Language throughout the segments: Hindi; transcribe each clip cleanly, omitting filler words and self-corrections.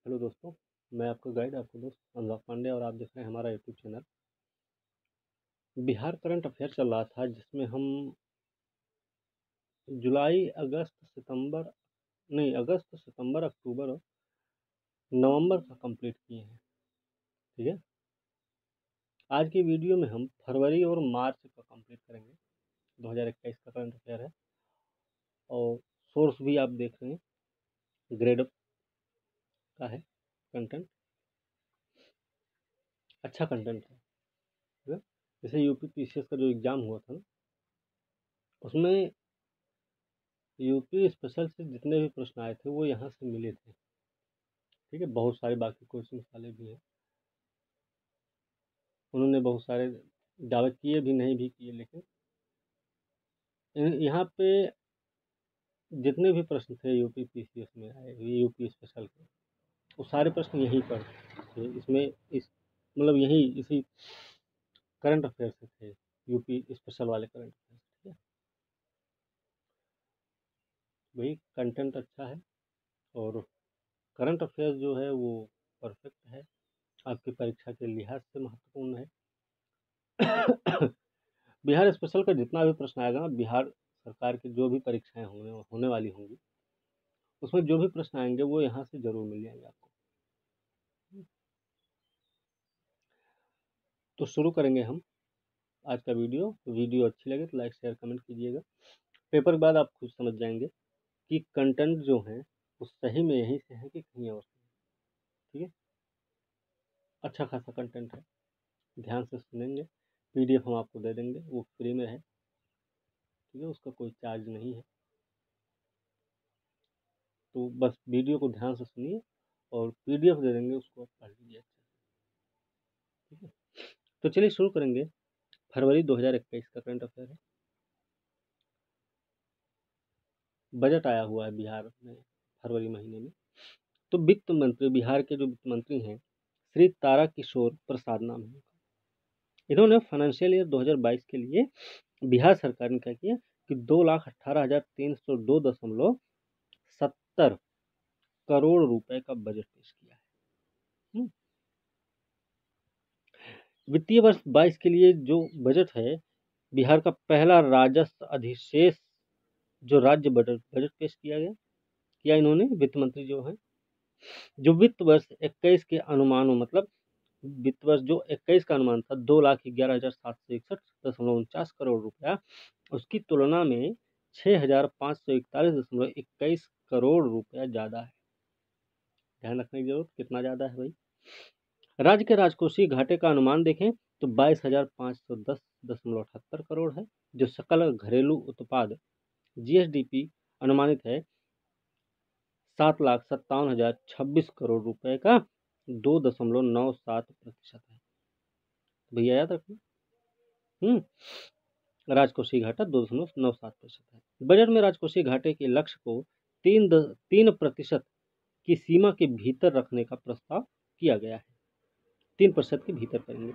हेलो दोस्तों, मैं आपका गाइड, आपका दोस्त अनुराग पांडे और आप देख रहे हैं हमारा YouTube channel. Bihar current affair चल रहा था जिसमें हम जुलाई, अगस्त, सितंबर, अक्टूबर और नवंबर का कंप्लीट किए हैं। ठीक है, आज की वीडियो में हम फरवरी और मार्च का कंप्लीट करेंगे। 2021 का करंट अफेयर है और सोर्स भी आप देख रहे हैं, ग्रेड अप का है कंटेंट, अच्छा कंटेंट है। ठीक है, जैसे यूपी पीसीएस का जो एग्ज़ाम हुआ था ना, उसमें यूपी स्पेशल से जितने भी प्रश्न आए थे वो यहाँ से मिले थे। ठीक है, बहुत सारे बाकी कोचिंग वाले भी हैं, उन्होंने बहुत सारे दावे किए भी, नहीं भी किए, लेकिन यहाँ पे जितने भी प्रश्न थे यूपी पीसीएस में आए, यूपी स्पेशल के, वो सारे प्रश्न यहीं पर थे। इसमें इस मतलब यही इसी करंट अफेयर से थे, यूपी स्पेशल वाले करंट अफेयर। ठीक है, वही कंटेंट अच्छा है और करंट अफेयर जो है वो परफेक्ट है, आपकी परीक्षा के लिहाज से महत्वपूर्ण है। बिहार स्पेशल का जितना भी प्रश्न आएगा ना, बिहार सरकार की जो भी परीक्षाएं होने वाली होंगी, उसमें जो भी प्रश्न आएंगे वो यहाँ से जरूर मिल जाएंगे आपको। तो शुरू करेंगे हम आज का वीडियो अच्छी लगे तो लाइक शेयर कमेंट कीजिएगा। पेपर के बाद आप खुद समझ जाएंगे कि कंटेंट जो है वो सही में यहीं से है कि कहीं और से। ठीक है, अच्छा खासा कंटेंट है, ध्यान से सुनेंगे। पीडीएफ हम आपको दे देंगे, वो फ्री में है। ठीक है, उसका कोई चार्ज नहीं है, तो बस वीडियो को ध्यान से सुनिए और पीडीएफ दे देंगे, उसको आप पढ़ लीजिए अच्छे से। ठीक है, तो चलिए शुरू करेंगे। फरवरी 2021 का करंट अफेयर है। बजट आया हुआ है बिहार में फरवरी महीने में। तो वित्त मंत्री, बिहार के जो वित्त मंत्री हैं, श्री तारा किशोर प्रसाद नाम है। इन्होंने फाइनेंशियल ईयर 2022 के लिए बिहार सरकार ने क्या किया कि 2,18,302.70 करोड़ रुपए का बजट पेश किया है। वित्तीय वर्ष 22 के लिए जो बजट है, बिहार का पहला राजस्व अधिशेष जो राज्य बजट पेश किया इन्होंने, वित्त मंत्री जो है। जो वित्त वर्ष 21 के अनुमानों, मतलब वित्त वर्ष जो 21 का अनुमान था 2,11,761.49 करोड़ रुपया, उसकी तुलना में 6,541.21 करोड़ रुपया ज़्यादा है। ध्यान रखने की जरूरत, कितना ज़्यादा है भाई। राज्य के राजकोषीय घाटे का अनुमान देखें तो 22,510.78 करोड़ है। जो सकल घरेलू उत्पाद जीएसडीपी अनुमानित है 7,57,026 करोड़ रुपए का, 2.97% है। भैया याद रखना। राजकोषीय घाटा 2.97% है। बजट में राजकोषीय घाटे के लक्ष्य को 3% की सीमा के भीतर रखने का प्रस्ताव किया गया है। 3% के भीतर करेंगे,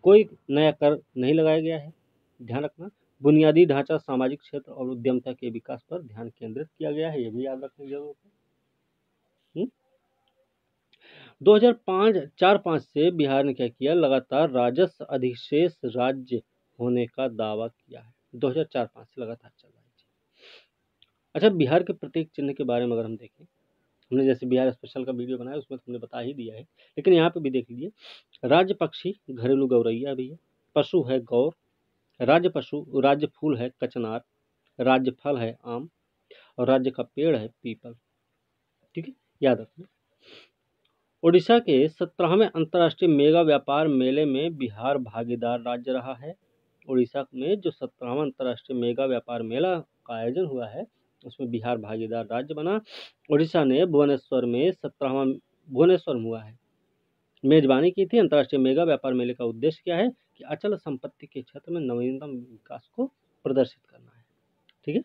कोई नया कर नहीं लगाया गया है। ध्यान रखना, बुनियादी ढांचा, सामाजिक क्षेत्र और उद्यमता के विकास पर ध्यान केंद्रित किया गया है, ये भी याद रखने की जरूरत है। 2004-5 से बिहार ने क्या किया, लगातार राजस्व अधिशेष राज्य होने का दावा किया है। 2004-5 से लगातार चल रहा है। अच्छा, बिहार के प्रतीक चिन्ह के बारे में अगर हम देखें, हमने जैसे बिहार स्पेशल का वीडियो बनाया उसमें हमने बता ही दिया है, लेकिन यहाँ पे भी देख लीजिए। राज्य पक्षी घरेलू गौरैया भी है, पशु है गौर, राज्य फूल है कचनार, राज्य फल है आम और राज्य का पेड़ है पीपल। ठीक है, याद रखना। ओडिशा के 17वें अंतर्राष्ट्रीय मेगा व्यापार मेले में बिहार भागीदार राज्य रहा है। उड़ीसा में जो 17वां अंतर्राष्ट्रीय मेगा व्यापार मेला का आयोजन हुआ है, उसमें बिहार भागीदार राज्य बना। उड़ीसा ने भुवनेश्वर में हुआ है, मेजबानी की थी। अंतर्राष्ट्रीय मेगा व्यापार मेले का उद्देश्य क्या है कि अचल संपत्ति के क्षेत्र में नवीनतम विकास को प्रदर्शित करना है। ठीक है,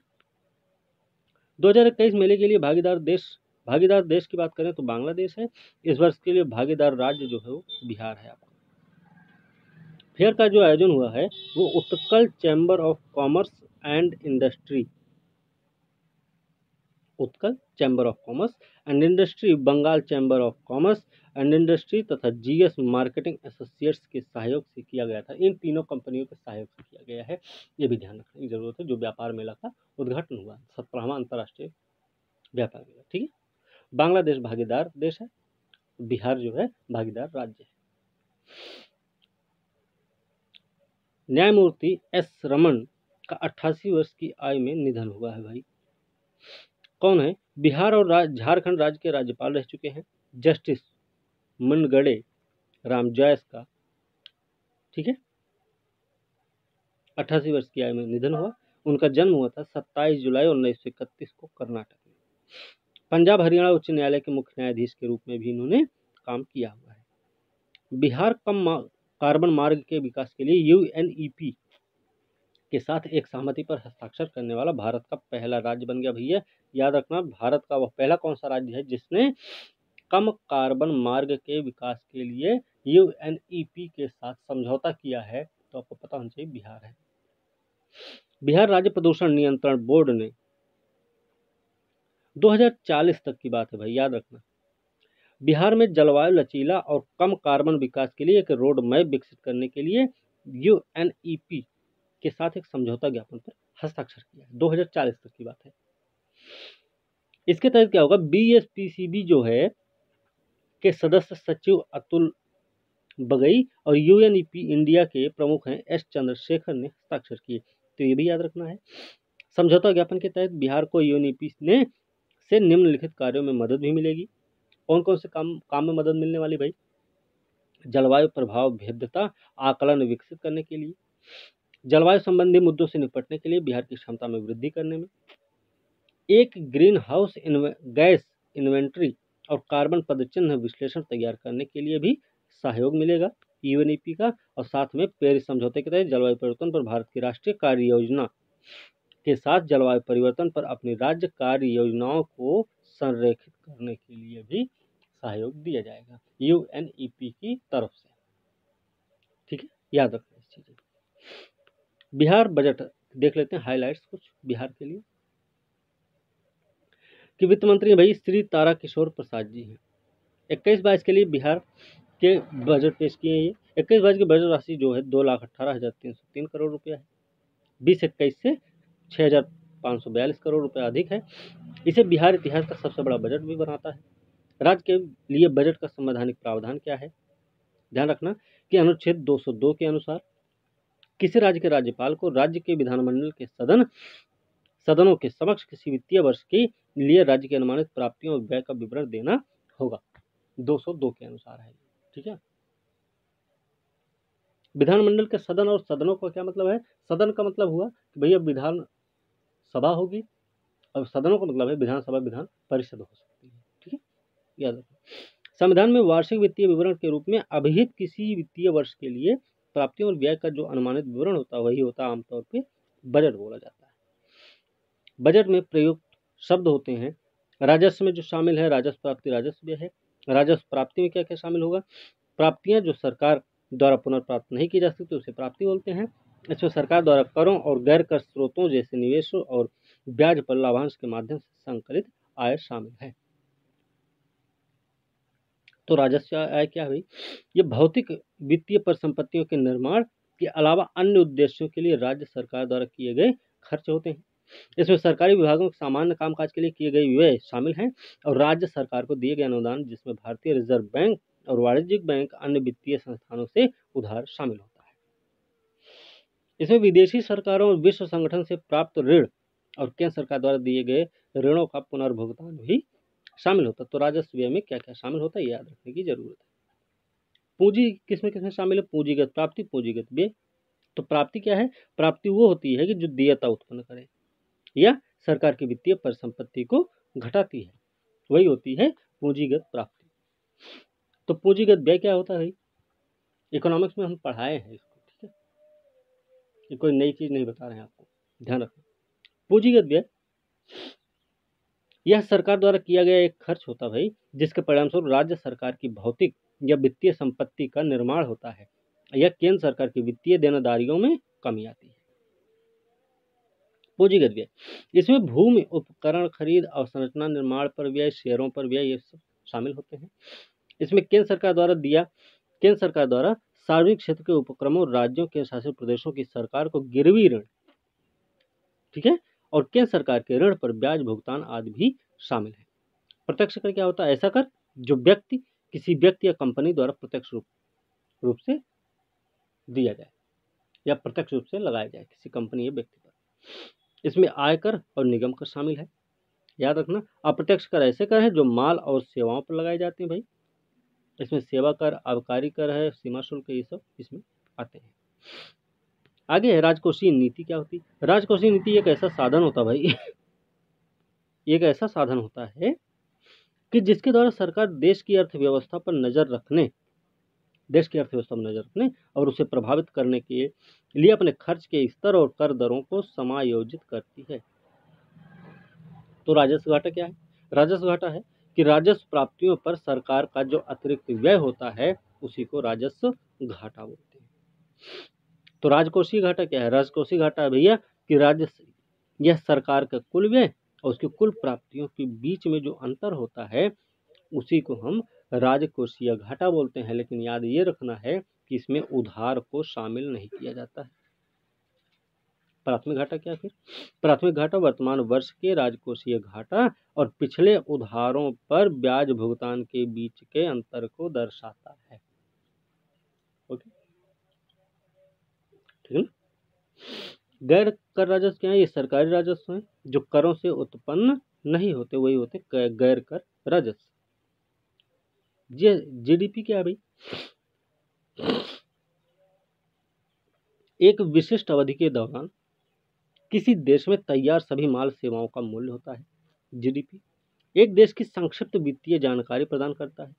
2021 मेले के लिए भागीदार देश की बात करें तो बांग्लादेश है। इस वर्ष के लिए भागीदार राज्य जो है वो बिहार है। आपका फेयर का जो आयोजन हुआ है वो Utkal chamber of commerce and industry Utkal chamber of commerce and industry, Bengal chamber of commerce and industry तथा जीएस मार्केटिंग एसोसिएट्स के सहयोग से किया गया था। इन तीनों कंपनियों के सहयोग से किया गया है, ये भी ध्यान रखने की जरूरत है। जो व्यापार मेला का उद्घाटन हुआ, 17वां अंतर्राष्ट्रीय व्यापार मेला, ठीक है। बांग्लादेश भागीदार देश है, बिहार जो है भागीदार राज्य है। न्यायमूर्ति एस रमन का 88 वर्ष की आयु में निधन हुआ है भाई। कौन है? बिहार और झारखंड राज्य के राज्यपाल रह चुके हैं जस्टिस मनगड़े रामजॉयस का, ठीक है। 88 वर्ष की आयु में निधन हुआ। उनका जन्म हुआ था 27 जुलाई 1931 को कर्नाटक में। पंजाब हरियाणा उच्च न्यायालय के मुख्य न्यायाधीश के रूप में भी इन्होंने काम किया हुआ है। बिहार कम कार्बन मार्ग के विकास के लिए यूएनईपी के साथ एक सहमति पर हस्ताक्षर करने वाला भारत का पहला राज्य बन गया भैया। याद रखना, भारत का वह पहला कौन सा राज्य है जिसने कम कार्बन मार्ग के विकास के लिए यूएनईपी के साथ समझौता किया है, तो आपको पता होना चाहिए बिहार है। बिहार राज्य प्रदूषण नियंत्रण बोर्ड ने 2040 तक की बात है भाई, याद रखना, बिहार में जलवायु लचीला और कम कार्बन विकास के लिए एक रोड मैप विकसित करने के लिए यूएनईपी के साथ एक समझौता ज्ञापन पर हस्ताक्षर किया है। 2040 तक की बात है। इसके तहत क्या होगा, बीएसपीसीबी जो है के सदस्य सचिव अतुल बगई और यूएनईपी इंडिया के प्रमुख हैं एस चंद्रशेखर ने हस्ताक्षर किए, तो ये भी याद रखना है। समझौता ज्ञापन के तहत बिहार को यूएनईपी ने से निम्नलिखित कार्यों में मदद भी मिलेगी। कौन कौन से काम में मदद मिलने वाली भाई? जलवायु प्रभाव भेद्यता आकलन विकसित करने के लिए, जलवायु संबंधी मुद्दों से निपटने के लिए बिहार की क्षमता में वृद्धि करने में, एक ग्रीन हाउस गैस इन्वेंट्री और कार्बन पदचिह्न विश्लेषण तैयार करने के लिए भी सहयोग मिलेगा यूएनईपी का, और साथ में पेरिस समझौते के तहत जलवायु परिवर्तन पर भारत की राष्ट्रीय कार्य योजना के साथ जलवायु परिवर्तन पर अपनी राज्य कार्य योजनाओं को संरेखित करने के लिए भी सहयोग दिया जाएगा यूएनईपी की तरफ से, ठीक है, याद रखना इस चीज़। बिहार बजट देख लेते हैं, हाइलाइट्स कुछ बिहार के लिए कि वित्त मंत्री भाई श्री तारा किशोर प्रसाद जी हैं। 21-22 के लिए बिहार के बजट पेश किए हैं। ये 21-22 की बजट राशि जो है 2,18,303 करोड़ रुपया है। 20-21 से 6,542 करोड़ रुपया अधिक है। इसे बिहार इतिहास का सबसे बड़ा बजट भी बनाता है। राज्य के लिए बजट का संवैधानिक प्रावधान क्या है? ध्यान रखना कि अनुच्छेद 202 के अनुसार किसी राज्य के राज्यपाल को राज्य के विधानमंडल के सदनों के समक्ष किसी वित्तीय वर्ष के लिए राज्य की अनुमानित प्राप्तियों और व्यय का विवरण देना होगा। 202 के अनुसार है, ठीक है। विधानमंडल के सदन और सदनों का क्या मतलब है? सदन का मतलब हुआ कि भैया विधान सभा होगी, और सदनों का मतलब है विधानसभा विधान परिषद हो सकती है, ठीक है, याद रखो। संविधान में वार्षिक वित्तीय विवरण के रूप में अभिहित किसी वित्तीय वर्ष के लिए प्राप्तियों और व्यय का जो अनुमानित विवरण होता है वही होता है आमतौर पे बजट बोला जाता है। बजट में प्रयुक्त शब्द होते हैं राजस्व में जो शामिल है राजस्व प्राप्ति राजस्व व्यय है। राजस्व प्राप्ति में क्या क्या शामिल होगा? प्राप्तियां जो सरकार द्वारा पुनर्प्राप्त नहीं की जा सकती उसे प्राप्ति बोलते हैं। इसमें सरकार द्वारा करों और गैर कर स्रोतों जैसे निवेशों और ब्याज पर लाभांश के माध्यम से संकलित आय शामिल है। तो राजस्व आय क्या है? ये भौतिक वित्तीय परिसंपत्तियों के निर्माण के अलावा अन्य उद्देश्यों के लिए राज्य सरकार द्वारा किए गए खर्च होते हैं। इसमें सरकारी विभागों के सामान्य कामकाज के लिए किए गए व्यय शामिल हैं और राज्य सरकार को दिए गए अनुदान जिसमें भारतीय रिजर्व बैंक और वाणिज्यिक बैंक अन्य वित्तीय संस्थानों से उधार शामिल होता है। इसमें विदेशी सरकारों और विश्व संगठन से प्राप्त ऋण और केंद्र सरकार द्वारा दिए गए ऋणों का पुनर्भुगतान भी शामिल होता है। तो राजस्व व्यय में क्या क्या शामिल होता है याद रखने की जरूरत है। पूंजी किसमें शामिल है? पूंजीगत प्राप्ति, पूंजीगत व्यय। तो प्राप्ति क्या है? प्राप्ति वो होती है कि जो देयता उत्पन्न करे या सरकार की वित्तीय परिसंपत्ति को घटाती है, वही होती है पूंजीगत प्राप्ति। तो पूंजीगत व्यय क्या होता है? इकोनॉमिक्स में हम पढ़ाए हैं इसको, ठीक है, ये कोई नई चीज नहीं बता रहे हैं आपको, ध्यान रखना। पूंजीगत व्यय यह सरकार द्वारा किया गया एक खर्च होता भाई जिसके परिणामस्वरूप राज्य सरकार की भौतिक या वित्तीय संपत्ति का निर्माण होता है या केंद्र सरकार की वित्तीय देनदारियों में कमी आती है। पूंजीगत व्यय, इसमें भूमि उपकरण खरीद, अवसंरचना निर्माण पर व्यय, शेयरों पर व्यय, ये सब शामिल होते हैं। इसमें केंद्र सरकार द्वारा सार्वजनिक क्षेत्र के उपक्रमों, राज्यों के शासित प्रदेशों की सरकार को गिरवी ऋण, ठीक है, और केंद्र सरकार के ऋण पर ब्याज भुगतान आदि भी शामिल है। प्रत्यक्ष कर क्या होता है? ऐसा कर जो किसी व्यक्ति या कंपनी द्वारा प्रत्यक्ष रूप से दिया जाए या प्रत्यक्ष रूप से लगाया जाए किसी कंपनी या व्यक्ति पर। इसमें आयकर और निगम कर शामिल है। याद रखना, अप्रत्यक्ष कर ऐसे कर है जो माल और सेवाओं पर लगाए जाते हैं भाई। इसमें सेवा कर, आबकारी कर है, सीमा शुल्क, ये सब इसमें आते हैं। आगे है राजकोषीय नीति। क्या होती है राजकोषीय नीति? एक ऐसा साधन होता है भाई एक ऐसा साधन होता है कि जिसके द्वारा सरकार देश की अर्थव्यवस्था पर नजर रखने और उसे प्रभावित करने के लिए अपने खर्च के स्तर और कर दरों को समायोजित करती है। तो राजस्व घाटा क्या है? राजस्व घाटा है कि राजस्व प्राप्तियों पर सरकार का जो अतिरिक्त व्यय होता है उसी को राजस्व घाटा बोलते हैं। तो राजकोषीय घाटा क्या है? राजकोषीय घाटा है भैया कि राजस्व यह सरकार का कुल व्यय और उसकी कुल प्राप्तियों के बीच में जो अंतर होता है उसी को हम राजकोषीय घाटा बोलते हैं। लेकिन याद ये रखना है कि इसमें उधार को शामिल नहीं किया जाता है। प्राथमिक घाटा क्या? फिर प्राथमिक घाटा वर्तमान वर्ष के राजकोषीय घाटा और पिछले उधारों पर ब्याज भुगतान के बीच के अंतर को दर्शाता है। ओके, ठीक है ना। गैर कर राजस्व क्या है? ये सरकारी राजस्व है जो करों से उत्पन्न नहीं होते, वही होते गैर कर राजस्व। जीडीपी क्या है भाई? एक विशिष्ट अवधि के दौरान किसी देश में तैयार सभी माल सेवाओं का मूल्य होता है। जीडीपी एक देश की संक्षिप्त वित्तीय जानकारी प्रदान करता है।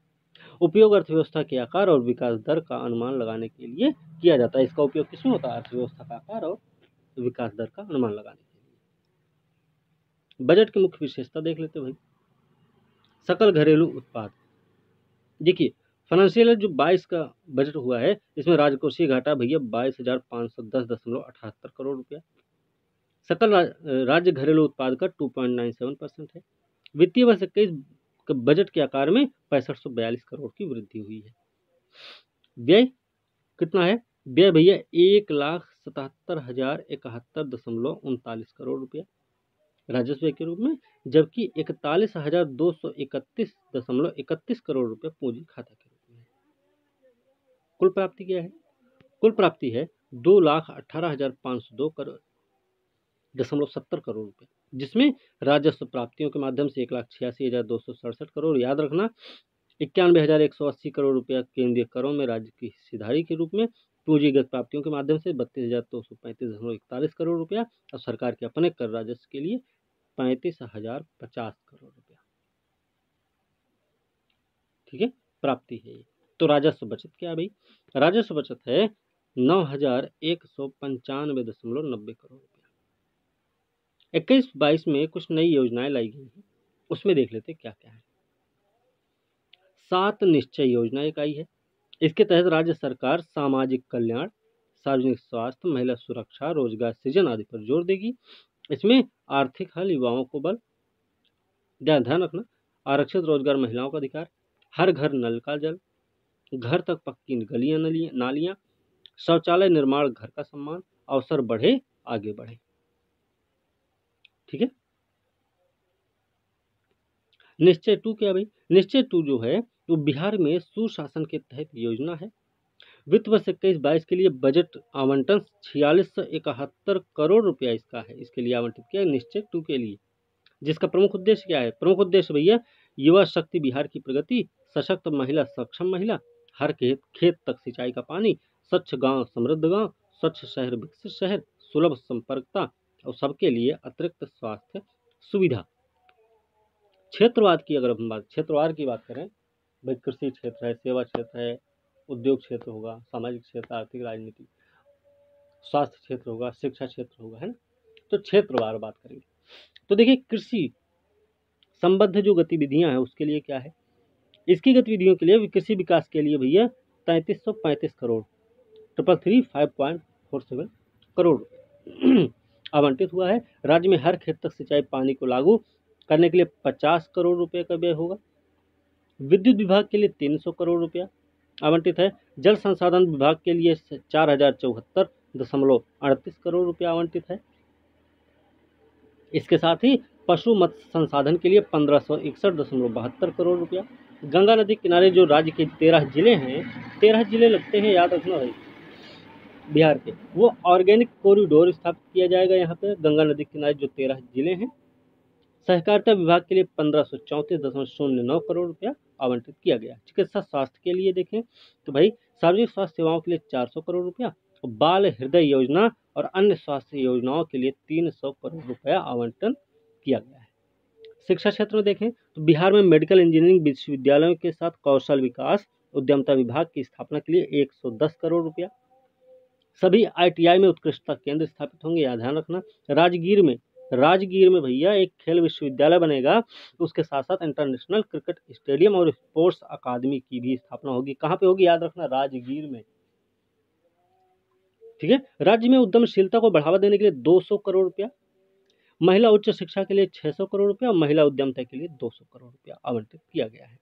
उपयोग अर्थव्यवस्था के आकार और विकास दर का अनुमान लगाने के लिए किया जाता है। इसका उपयोग किसमें होता है? अर्थव्यवस्था का आकार और विकास दर का अनुमान लगाने के लिए। बजट की मुख्य विशेषता देख लेते भाई। सकल घरेलू उत्पाद, देखिए फाइनेंशियल जो 22 का बजट हुआ है इसमें राजकोषीय घाटा भैया 22,510.78 करोड़ रुपया। सकल राज्य घरेलू उत्पाद का 2.97% है। वित्तीय वर्ष 21 बजट के आकार में 6542 करोड़ की वृद्धि हुई है। व्यय कितना है? व्यय भैया 1,77,071.39 करोड़ रुपया राजस्व के रूप में, जबकि 41,231.31 करोड़ रुपया पूंजी खाता के रूप में। कुल प्राप्ति क्या है? कुल प्राप्ति है 2,18,502.70 करोड़ रुपये, जिसमें राजस्व प्राप्तियों के माध्यम से 1,86,267 करोड़। याद रखना 91,180 करोड़ रुपया केंद्रीय करों में राज्य की हिस्सेदारी के रूप में, पूंजीगत प्राप्तियों के माध्यम से 32,235.41 करोड़ रुपया और सरकार के अपने कर राजस्व के लिए 35,050 करोड़ रुपया। ठीक है, प्राप्ति है ये। तो राजस्व बचत क्या है भाई? राजस्व बचत है 9,195.90 करोड़ रुपया। 21-22 में कुछ नई योजनाएं लाई गई हैं, उसमें देख लेते क्या क्या है। 7 निश्चय योजना एक आई है। इसके तहत राज्य सरकार सामाजिक कल्याण, सार्वजनिक स्वास्थ्य, महिला सुरक्षा, रोजगार सृजन आदि पर जोर देगी। इसमें आर्थिक हल, युवाओं को बल, ध्यान रखना, आरक्षित रोजगार, महिलाओं का अधिकार, हर घर नल का जल, घर तक पक्की गलियां नालियां, शौचालय निर्माण, घर का सम्मान, अवसर बढ़े आगे बढ़े। ठीक है। निश्चय 2 क्या भाई? निश्चय 2 जो है वो बिहार में सुशासन के तहत योजना है। वित्त वर्ष 21-22 के लिए बजट आवंटन 4671 करोड़ रुपया इसका है, इसके लिए आवंटित किया है निश्चय 2 के लिए। जिसका प्रमुख उद्देश्य क्या है? प्रमुख उद्देश्य भैया युवा शक्ति, बिहार की प्रगति, सशक्त महिला, सक्षम महिला, हर खेत तक सिंचाई का पानी, स्वच्छ गांव समृद्ध गांव, स्वच्छ शहर विकसित शहर, सुलभ संपर्कता और सबके लिए अतिरिक्त स्वास्थ्य सुविधा। क्षेत्रवाद की अगर हम क्षेत्रवाद की बात करें भाई, कृषि क्षेत्र है, सेवा क्षेत्र है, उद्योग क्षेत्र होगा, सामाजिक क्षेत्र, आर्थिक राजनीति, स्वास्थ्य क्षेत्र होगा, शिक्षा क्षेत्र होगा, है ना। तो क्षेत्रवार बात करेंगे तो देखिए कृषि संबद्ध जो गतिविधियां हैं उसके लिए क्या है? इसकी गतिविधियों के लिए कृषि विकास के लिए भैया 3335 करोड़ 333 5.47 करोड़ आवंटित हुआ है। राज्य में हर खेत तक सिंचाई पानी को लागू करने के लिए 50 करोड़ रुपए का व्यय होगा। विद्युत विभाग के लिए 300 करोड़ रुपया आवंटित है। जल संसाधन विभाग के लिए 4074.38 करोड़ रुपया आवंटित है। इसके साथ ही पशु मत्स्य संसाधन के लिए 1561.72 करोड़ रुपया। गंगा नदी किनारे जो राज्य के 13 जिले हैं, 13 जिले लगते हैं, याद रखना भाई, बिहार के, वो ऑर्गेनिक कॉरिडोर स्थापित किया जाएगा यहाँ पे गंगा नदी किनारे जो 13 जिले हैं। सहकारिता विभाग के लिए 1534.09 करोड़ रुपया आवंटित किया गया। चिकित्सा स्वास्थ्य के लिए देखें तो भाई सार्वजनिक स्वास्थ्य सेवाओं के लिए 400 करोड़ रुपया, और बाल हृदय योजना और अन्य स्वास्थ्य योजनाओं के लिए 300 करोड़ रुपया आवंटन किया गया है। शिक्षा क्षेत्र में देखें तो बिहार में मेडिकल इंजीनियरिंग विश्वविद्यालयों के साथ कौशल विकास उद्यमता विभाग की स्थापना के लिए 110 करोड़ रुपया। सभी ITI में उत्कृष्टता केंद्र स्थापित होंगे, यह ध्यान रखना। राजगीर में भैया एक खेल विश्वविद्यालय बनेगा, उसके साथ साथ इंटरनेशनल क्रिकेट स्टेडियम और स्पोर्ट्स अकादमी की भी स्थापना होगी। कहाँ पे होगी, याद रखना, राजगीर में। ठीक है। राज्य में उद्यमशीलता को बढ़ावा देने के लिए 200 करोड़ रुपया, महिला उच्च शिक्षा के लिए 600 करोड़ रुपया और महिला उद्यमता के लिए 200 करोड़ रुपया आवंटित किया गया है।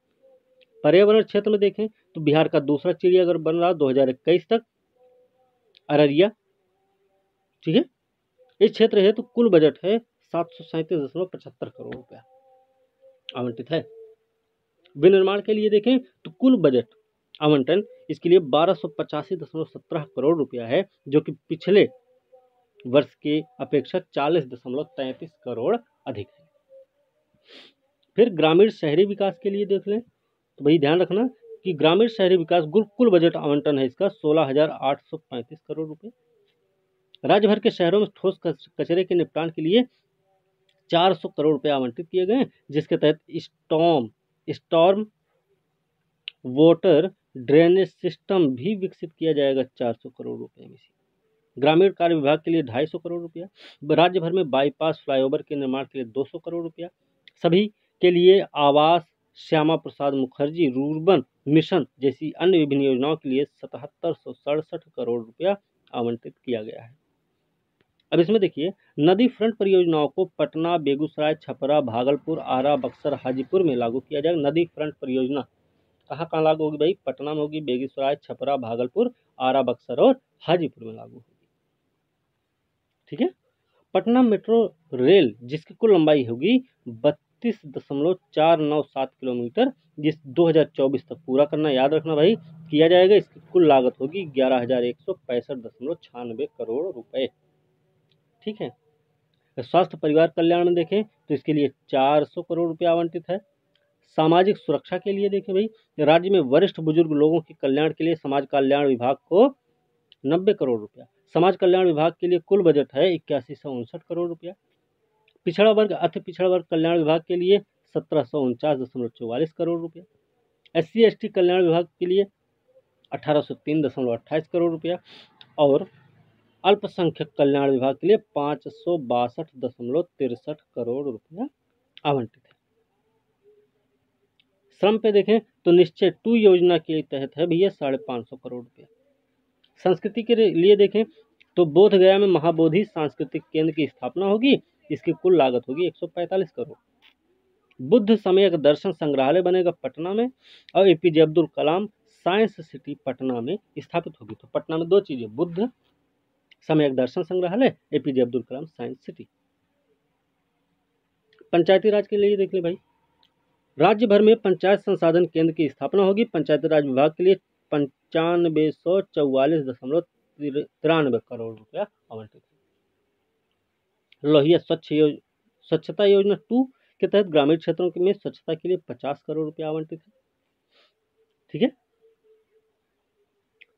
पर्यावरण क्षेत्र में देखें तो बिहार का दूसरा चिड़ियाघर बन रहा 2021 तक, अररिया। ठीक है। इस क्षेत्र है तो कुल बजट है 737.75 करोड़ रुपया आवंटित है। विनिर्माण के लिए देखें तो कुल बजट आवंटन इसके लिए 1285.17 करोड़ रुपया है, जो कि पिछले वर्ष के अपेक्षा 40.33 करोड़ अधिक है। फिर ग्रामीण शहरी विकास के लिए देख लें तो भाई ध्यान रखना कि ग्रामीण शहरी विकास कुल बजट आवंटन है इसका 16,835 करोड़ रुपए। राज्य भर के शहरों में ठोस कचरे के निपटान के लिए 400 करोड़ रुपए आवंटित किए गए, जिसके तहत स्टॉर्म वाटर ड्रेनेज सिस्टम भी विकसित किया जाएगा 400 करोड़ रुपए में से। ग्रामीण कार्य विभाग के लिए 250 करोड़ रुपया। राज्य भर में बाईपास फ्लाईओवर के निर्माण के लिए 200 करोड़ रुपया। सभी के लिए आवास, श्यामा प्रसाद मुखर्जी रूर्बन मिशन जैसी अन्य विभिन्न योजनाओं के लिए 7767 करोड़ रुपया आवंटित किया गया है। अब इसमें देखिए नदी फ्रंट परियोजनाओं को पटना, बेगूसराय, छपरा, भागलपुर, आरा, बक्सर, हाजीपुर में लागू किया जाएगा। नदी फ्रंट परियोजना कहाँ कहाँ लागू होगी भाई, पटना में होगी, बेगूसराय, छपरा, भागलपुर, आरा, बक्सर और हाजीपुर में लागू होगी। ठीक है। पटना मेट्रो रेल जिसकी कुल लंबाई होगी 32.497 किलोमीटर, जिस 2024 तक पूरा करना, याद रखना भाई, किया जाएगा। इसकी कुल लागत होगी 11,165.96 करोड़ रुपए। ठीक है। स्वास्थ्य परिवार कल्याण में देखें तो इसके लिए 400 करोड़ रुपया आवंटित है। सामाजिक सुरक्षा के लिए देखें भाई, राज्य में वरिष्ठ बुजुर्ग लोगों के कल्याण के लिए समाज कल्याण विभाग को 90 करोड़ रुपया। समाज कल्याण विभाग के लिए कुल बजट है 8159 करोड़ रुपया। पिछड़ा वर्ग अति पिछड़ा वर्ग कल्याण विभाग के लिए 1749.44 करोड़ रुपया। SC/ST कल्याण विभाग के लिए 1803.28 करोड़ रुपया और अल्पसंख्यक कल्याण विभाग के लिए 562.63 करोड़ रुपया आवंटित है। श्रम पे देखें तो निश्चय 2 योजना के तहत है भैया 550 करोड़ रुपया। संस्कृति के लिए देखें तो बोधगया में महाबोधि सांस्कृतिक केंद्र की स्थापना होगी, इसकी कुल लागत होगी 145 करोड़। बुद्ध सम्यक दर्शन संग्रहालय बनेगा पटना में और APJ Abdul Kalam science city Patna में स्थापित होगी। तो पटना में 2 चीजें, बुद्ध सम्यक दर्शन संग्रहालय, APJ Abdul Kalam science city. पंचायती राज के लिए देख ले भाई, राज्य भर में पंचायत संसाधन केंद्र की स्थापना होगी। पंचायती राज विभाग के लिए 9544.93 करोड़ रुपया आवंटित है। लोहिया स्वच्छता योजना 2 के तहत ग्रामीण क्षेत्रों में स्वच्छता के लिए 50 करोड़ रुपया आवंटित है। ठीक है।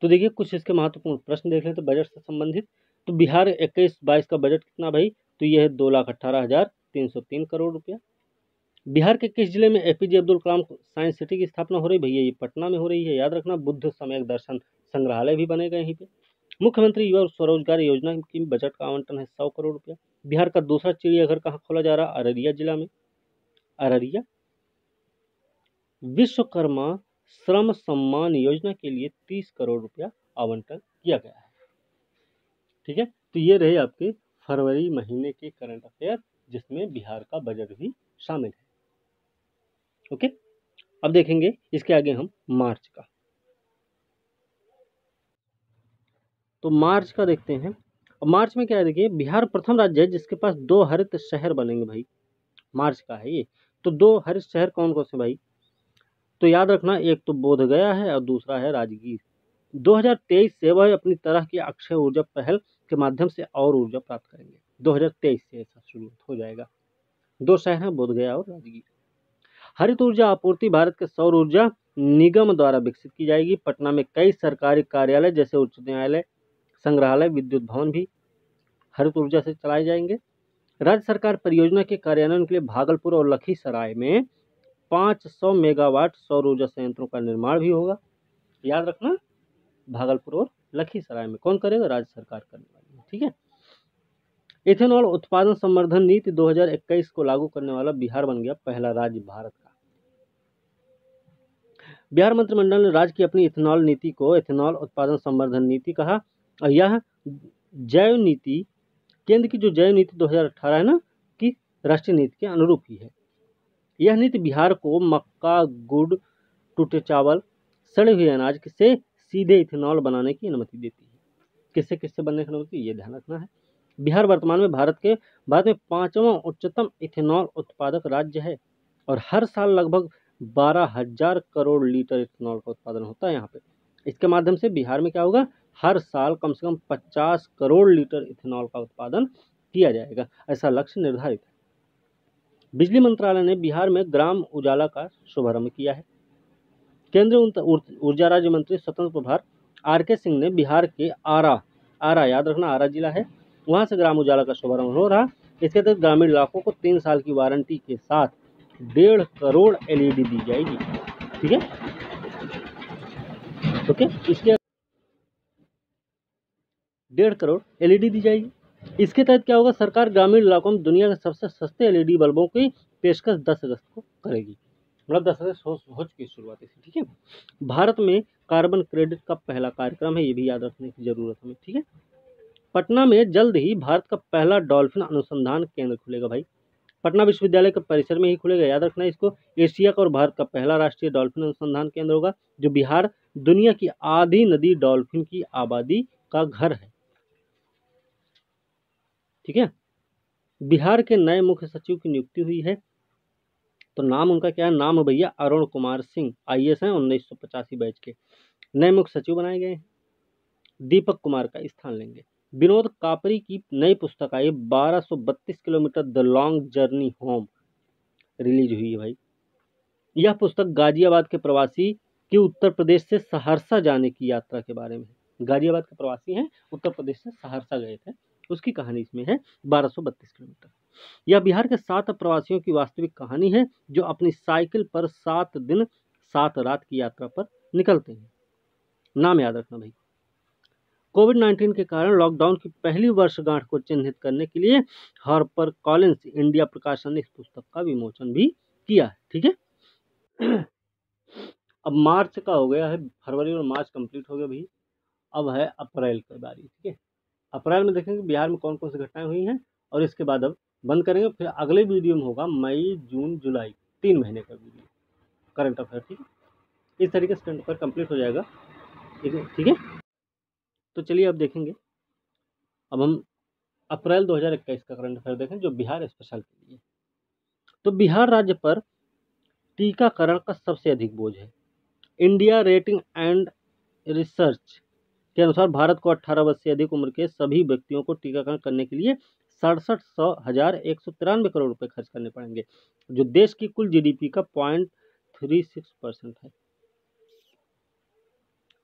तो देखिए कुछ इसके महत्वपूर्ण प्रश्न देख लें तो बजट से संबंधित, तो बिहार 21-22 का बजट कितना भाई, तो यह है 2,18,303 करोड़ रुपया। बिहार के किस जिले में APJ Abdul Kalam science city की स्थापना हो रही भैया, ये पटना में हो रही है, याद रखना। बुद्ध सम्यक दर्शन संग्रहालय भी बनेगा यहीं पे। मुख्यमंत्री युवा स्वरोजगार योजना की बजट का आवंटन है 100 करोड़ रुपया। बिहार का दूसरा चिड़ियाघर कहाँ खोला जा रहा, अररिया जिला में। अररिया विश्वकर्मा श्रम सम्मान योजना के लिए 30 करोड़ रुपया आवंटन किया गया है। ठीक है। तो ये रहे आपके फरवरी महीने के करंट अफेयर, जिसमें बिहार का बजट भी शामिल है। ओके, अब देखेंगे इसके आगे हम मार्च का। तो मार्च का देखते हैं। अब मार्च में क्या है, देखिए बिहार प्रथम राज्य है जिसके पास 2 हरित शहर बनेंगे भाई। मार्च का है ये। तो 2 हरित शहर कौन कौन से भाई, तो याद रखना, एक तो बोध गया है और दूसरा है राजगीर। 2023 से वह अपनी तरह की अक्षय ऊर्जा पहल के माध्यम से और ऊर्जा प्राप्त करेंगे। 2023 से ऐसा शुरू हो जाएगा। 2 शहर हैं, बोध गया और राजगीर। हरित ऊर्जा आपूर्ति भारत के सौर ऊर्जा निगम द्वारा विकसित की जाएगी। पटना में कई सरकारी कार्यालय जैसे उच्च न्यायालय, संग्रहालय, विद्युत भवन भी हरित ऊर्जा से चलाए जाएंगे। राज्य सरकार परियोजना के कार्यान्वयन के लिए भागलपुर और लखीसराय में 500 मेगावाट सौर ऊर्जा संयंत्रों का निर्माण भी होगा। याद रखना, भागलपुर और लखीसराय में कौन करेगा, राज्य सरकार करने वाली है। ठीक है। इथेनॉल उत्पादन संवर्धन नीति 2021 को लागू करने वाला बिहार बन गया पहला राज्य भारत का। बिहार मंत्रिमंडल ने राज्य की अपनी इथेनॉल नीति को इथेनॉल उत्पादन संवर्धन नीति कहा। और यह जैव नीति, केंद्र की जो जैव नीति 2018 है ना, की राष्ट्रीय नीति के अनुरूप ही है। यह नीति बिहार को मक्का, गुड़, टूटे चावल, सड़े हुए अनाज से सीधे इथेनॉल बनाने की अनुमति देती है। किससे किससे बनने की अनुमति, ये ध्यान रखना है। बिहार वर्तमान में भारत में 5वां उच्चतम इथेनॉल उत्पादक राज्य है और हर साल लगभग 12,000 करोड़ लीटर इथेनॉल का उत्पादन होता है यहाँ पे। इसके माध्यम से बिहार में क्या होगा, हर साल कम से कम 50 करोड़ लीटर इथेनॉल का उत्पादन किया जाएगा, ऐसा लक्ष्य निर्धारित है। बिजली मंत्रालय ने बिहार में ग्राम उजाला का शुभारंभ किया है। केंद्रीय ऊर्जा राज्य मंत्री स्वतंत्र प्रभार आर.के. सिंह ने बिहार के आरा, याद रखना आरा जिला है, वहां से ग्राम उजाला का शुभारंभ हो रहा। इसके तहत ग्रामीण इलाकों को 3 साल की वारंटी के साथ 1.5 करोड़ एलईडी दी जाएगी। ठीक है, ओके, इसके 1.5 करोड़ एलईडी दी जाएगी। इसके तहत क्या होगा, सरकार ग्रामीण इलाकों में दुनिया के सबसे सस्ते एलईडी बल्बों की पेशकश 10 अगस्त को करेगी। मतलब 10 अगस्त हो चुकी शुरुआत इसी। ठीक है। भारत में कार्बन क्रेडिट का पहला कार्यक्रम है, ये भी याद रखने की जरूरत हमें। ठीक है। पटना में जल्द ही भारत का पहला डॉल्फिन अनुसंधान केंद्र खुलेगा भाई। पटना विश्वविद्यालय के परिसर में ही खुलेगा, याद रखना इसको। एशिया का और भारत का पहला राष्ट्रीय डॉल्फिन अनुसंधान केंद्र होगा, जो बिहार दुनिया की आधी नदी डॉल्फिन की आबादी का घर है। ठीक है। बिहार के नए मुख्य सचिव की नियुक्ति हुई है। तो नाम उनका क्या है, नाम है भैया अरुण कुमार सिंह, आईएएस हैं, 1985 बैच के नए मुख्य सचिव बनाए गए हैं। दीपक कुमार का स्थान लेंगे। विनोद कापरी की नई पुस्तक आई, 1232 kilometre the long journey home, release हुई है भाई। यह पुस्तक गाजियाबाद के प्रवासी की उत्तर प्रदेश से सहरसा जाने की यात्रा के बारे में है। गाजियाबाद के प्रवासी हैं, उत्तर प्रदेश से सहरसा गए थे, उसकी कहानी इसमें है। 1232 किलोमीटर। यह बिहार के 7 प्रवासियों की वास्तविक कहानी है जो अपनी साइकिल पर 7 दिन 7 रात की यात्रा पर निकलते हैं। नाम याद रखना भाई। कोविड-19 के कारण लॉकडाउन की पहली वर्षगांठ को चिन्हित करने के लिए हार्पर कॉलिंस इंडिया प्रकाशन ने इस पुस्तक का विमोचन भी किया है। ठीक है। अब मार्च का हो गया है, फरवरी और मार्च कंप्लीट हो गया भाई। अब है अप्रैल की बारी। ठीक है। अप्रैल में देखेंगे बिहार में कौन कौन सी घटनाएं हुई हैं, और इसके बाद अब बंद करेंगे। फिर अगले वीडियो में होगा मई, जून, जुलाई, 3 महीने का वीडियो करंट अफेयर। ठीक है। इस तरीके से करंट अफेयर कंप्लीट हो जाएगा। ठीक है। तो चलिए अब देखेंगे, अब हम अप्रैल 2021 का करंट अफेयर देखें जो बिहार स्पेशल के लिए। तो बिहार राज्य पर टीकाकरण का सबसे अधिक बोझ है। इंडिया रेटिंग एंड रिसर्च के अनुसार भारत को 18 वर्ष से अधिक उम्र के सभी व्यक्तियों को टीकाकरण करने के लिए 67,193 करोड़ रुपए खर्च करने पड़ेंगे, जो देश की कुल जीडीपी का 0.36% है।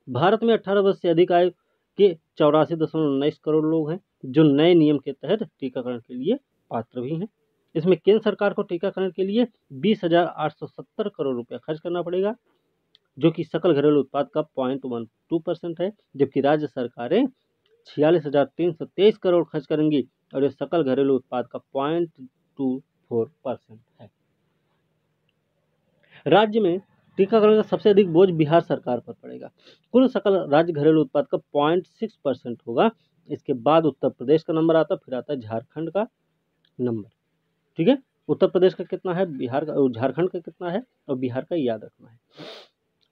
भारत में 18 वर्ष से अधिक आयु के 84.19 करोड़ लोग हैं, जो नए नियम के तहत टीकाकरण के लिए पात्र भी हैं। इसमें केंद्र सरकार को टीकाकरण के लिए 20,870 करोड़ रुपया खर्च करना पड़ेगा, जो कि सकल घरेलू उत्पाद का 0.12% है, जबकि राज्य सरकारें 46,323 करोड़ खर्च करेंगी और ये सकल घरेलू उत्पाद का 0.24% है। राज्य में टीकाकरण का सबसे अधिक बोझ बिहार सरकार पर पड़ेगा। कुल सकल राज्य घरेलू उत्पाद का 0.6% होगा, इसके बाद उत्तर प्रदेश का नंबर आता है, फिर आता है झारखंड का नंबर। ठीक है, उत्तर प्रदेश का कितना है, बिहार का, झारखंड का कितना है और बिहार का याद रखना है।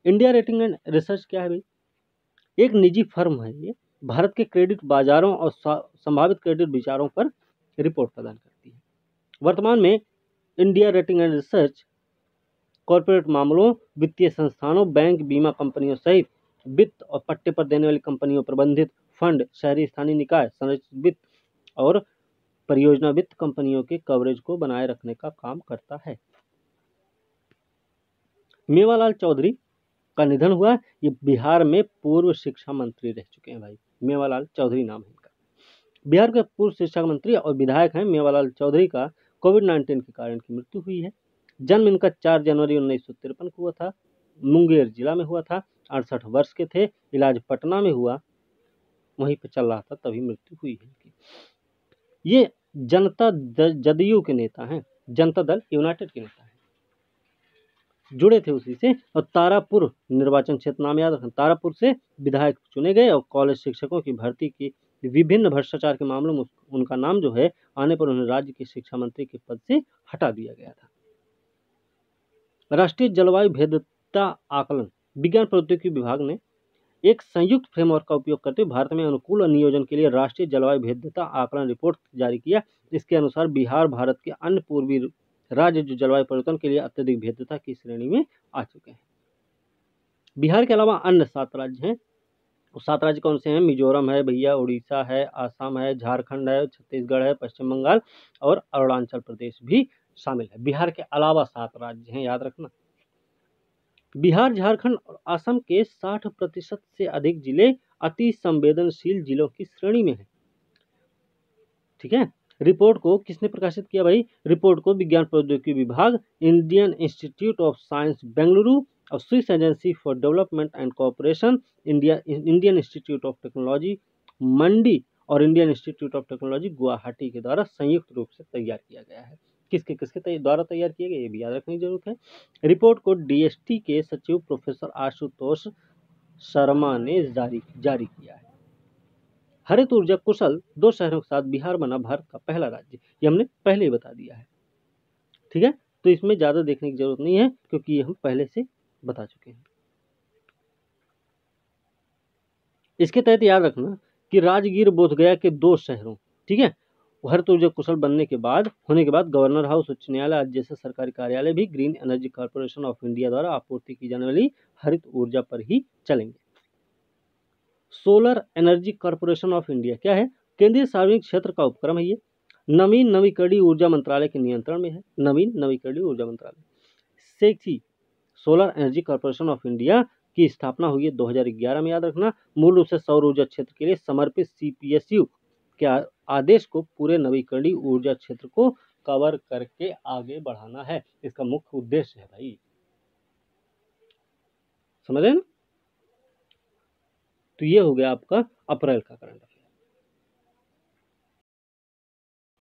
इंडिया रेटिंग एंड रिसर्च क्या है भाई? एक निजी फर्म है ये, भारत के क्रेडिट बाजारों और संभावित क्रेडिट विचारों पर रिपोर्ट प्रदान करती है। वर्तमान में India rating and research corporate मामलों, वित्तीय संस्थानों, बैंक, बीमा कंपनियों सहित वित्त और पट्टे पर देने वाली कंपनियों, प्रबंधित फंड, शहरी स्थानीय निकाय, संरचित वित्त और परियोजना वित्त कंपनियों के कवरेज को बनाए रखने का काम करता है। मेवालाल चौधरी का निधन हुआ। ये बिहार में पूर्व शिक्षा मंत्री रह चुके हैं भाई, मेवालाल चौधरी नाम है इनका। बिहार के पूर्व शिक्षा मंत्री और विधायक हैं मेवालाल चौधरी का कोविड-19 के कारण की मृत्यु हुई है। जन्म इनका 4 जनवरी 1953 को हुआ था, मुंगेर जिला में हुआ था। 68 वर्ष के थे, इलाज पटना में हुआ, वहीं पे चल रहा था तभी मृत्यु हुई है इनकी। ये जनता जदयू के नेता हैं, जनता दल यूनाइटेड के नेता हैं, जुड़े थे उसी से। और तारापुर निर्वाचन क्षेत्र नाम याद रखना, तारापुर से विधायक चुने गए और कॉलेज शिक्षकों की भर्ती की विभिन्न भ्रष्टाचार के मामलों में उनका नाम जो है आने पर उन्हें राज्य के शिक्षा मंत्री के पद से हटा दिया गया था। राष्ट्रीय जलवायु भेद्यता आकलन विज्ञान प्रौद्योगिकी विभाग ने एक संयुक्त फ्रेमवर्क का उपयोग करते हुए भारत में अनुकूल नियोजन के लिए राष्ट्रीय जलवायु भेद्यता आकलन रिपोर्ट जारी किया। इसके अनुसार बिहार भारत के अन्य पूर्वी राज्य जो जलवायु परिवर्तन के लिए अत्यधिक भेद्यता की श्रेणी में आ चुके हैं। बिहार के अलावा अन्य 7 राज्य हैं। 7 राज्य कौन से हैं? मिजोरम है भैया, उड़ीसा है, आसाम है, झारखंड है, छत्तीसगढ़ है, पश्चिम बंगाल और अरुणाचल प्रदेश भी शामिल है। बिहार के अलावा 7 राज्य हैं, याद रखना। बिहार, झारखंड और असम के 60% से अधिक जिले अति संवेदनशील जिलों की श्रेणी में है। ठीक है, रिपोर्ट को किसने प्रकाशित किया भाई? रिपोर्ट को विज्ञान प्रौद्योगिकी विभाग, Indian Institute of Science Bengaluru और Swiss agency for development and cooperation, Indian Institute of Technology Mandi और Indian Institute of Technology Guwahati के द्वारा संयुक्त रूप से तैयार किया गया है। किसके द्वारा तैयार किए गए ये भी याद रखने की जरूरत है। रिपोर्ट को डीएसटी के सचिव प्रोफेसर आशुतोष शर्मा ने जारी किया है। हरित ऊर्जा कुशल 2 शहरों के साथ बिहार बना भारत का पहला राज्य, ये हमने पहले ही बता दिया है। ठीक है, तो इसमें ज्यादा देखने की जरूरत नहीं है क्योंकि ये हम पहले से बता चुके हैं। इसके तहत याद रखना कि राजगीर बोधगया के 2 शहरों, ठीक है, हरित ऊर्जा कुशल होने के बाद गवर्नर हाउस, उच्च न्यायालय आदि जैसे सरकारी कार्यालय भी green energy corporation of India द्वारा आपूर्ति की जाने वाली हरित ऊर्जा पर ही चलेंगे। Solar energy corporation of India क्या है? केंद्रीय सार्वजनिक क्षेत्र का उपक्रम है। ये नवीन नवीकरणीय ऊर्जा मंत्रालय के नियंत्रण में है। नवीन नवीकरणीय ऊर्जा मंत्रालय sexy solar energy corporation of India की स्थापना हुई है 2011 में, याद रखना। मूल रूप से सौर ऊर्जा क्षेत्र के लिए समर्पित सीपीएसयू के आदेश को पूरे नवीकरणीय ऊर्जा क्षेत्र को कवर करके आगे बढ़ाना है, इसका मुख्य उद्देश्य है भाई, समझ रहे ना? तो ये हो गया आपका अप्रैल का करंट।